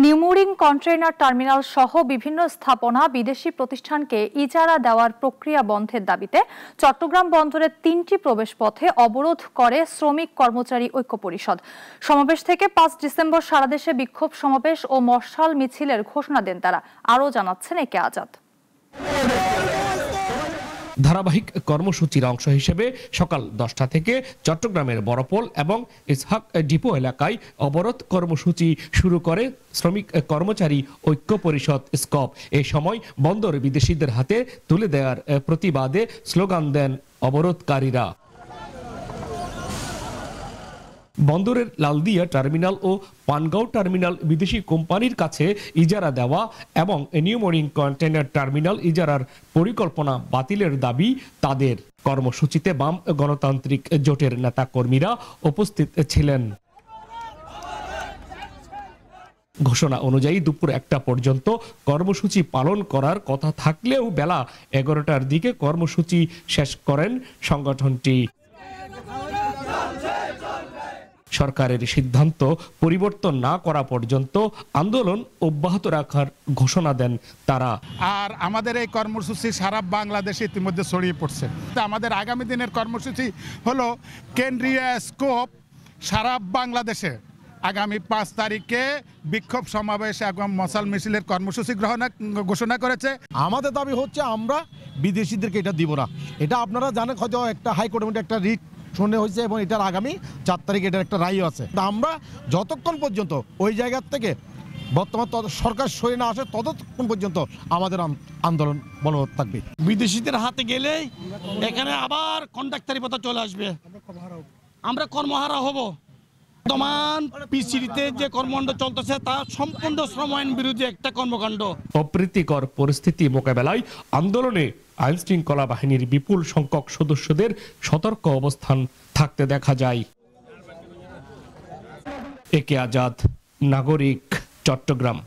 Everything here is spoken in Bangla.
নিউমোরিং কন্টেইনার টার্মিনাল সহ বিভিন্ন স্থাপনা বিদেশি প্রতিষ্ঠানকে ইজারা দেওয়ার প্রক্রিয়া বন্ধের দাবিতে চট্টগ্রাম বন্দরের ৩টি প্রবেশপথে অবরোধ করে শ্রমিক কর্মচারী ঐক্য পরিষদ। সমাবেশ থেকে ৫ ডিসেম্বর সারা দেশে বিক্ষোভ সমাবেশ ও মশাল মিছিলের ঘোষণা দেন তারা। আরও জানাচ্ছেন একে আজাদ। ধারাবাহিক কর্মসূচির অংশ হিসেবে সকাল 10টা থেকে চট্টগ্রামের বড়পোল এবং ইসহাক ডিপো এলাকায় অবরোধ কর্মসূচি শুরু করে শ্রমিক কর্মচারী ঐক্য পরিষদ স্কপ। এই সময় বন্দর বিদেশিদের হাতে তুলে দেওয়ার প্রতিবাদে স্লোগান দেন অবরোধকারীরা। বন্দরের লালদিয়া টার্মিনাল ও পানগাঁও টার্মিনাল বিদেশি কোম্পানির কাছে ইজারা দেওয়া এবং নিউমোরিং কন্টেইনার টার্মিনাল ইজারার পরিকল্পনা বাতিলের দাবি তাদের। কর্মসূচিতে বাম গণতান্ত্রিক জোটের নেতাকর্মীরা উপস্থিত ছিলেন। ঘোষণা অনুযায়ী দুপুর 1টা পর্যন্ত কর্মসূচি পালন করার কথা থাকলেও বেলা 11টার দিকে কর্মসূচি শেষ করেন সংগঠনটি। সরকারের সিদ্ধান্ত পরিবর্তন না করা পর্যন্ত আন্দোলন অব্যাহত রাখার ঘোষণা দেন তারা। আর আমাদের এই কর্মসূচি সারা বাংলাদেশে ইতিমধ্যে ছড়িয়ে পড়ছে। আমাদের আগামী দিনের কর্মসূচি হলো কেন্দ্রীয় স্কোপ সারা বাংলাদেশে আগামী 5 তারিখে বিক্ষোভ সমাবেশ এবং মশাল মিছিলের কর্মসূচি ঘোষণা করেছে। আমাদের দাবি হচ্ছে আমরা বিদেশিদেরকে এটা দিব না। এটা আপনারা জানেন, হয়তো একটা হাইকোর্টের একটা রিট শুনে হয়েছে এবং এটার আগামী 4 তারিখে এটার একটা রায় আছে। আমরা যতক্ষণ পর্যন্ত ওই জায়গার থেকে বর্তমান সরকার সরে না আসে ততক্ষণ পর্যন্ত আমাদের আন্দোলন বলবৎ থাকবে। বিদেশিদের হাতে গেলেই এখানে আবার কন্ট্রাক্টরি পথে চলে আসবে, আমরা কর্মহারা হব। বর্তমান পিসিডিতে যে কর্মকাণ্ড চলতেছে তা সম্পূর্ণ শ্রম আইন বিরোধী একটা কর্মকাণ্ড। অপ্রীতিকর পরিস্থিতি মোকাবেলায় আন্দোলনে আইন শৃঙ্খলা বাহিনীর বিপুল সংখ্যক সদস্যদের সতর্ক অবস্থান থাকতে দেখা যায়। একে আজাদ, নাগরিক, চট্টগ্রাম।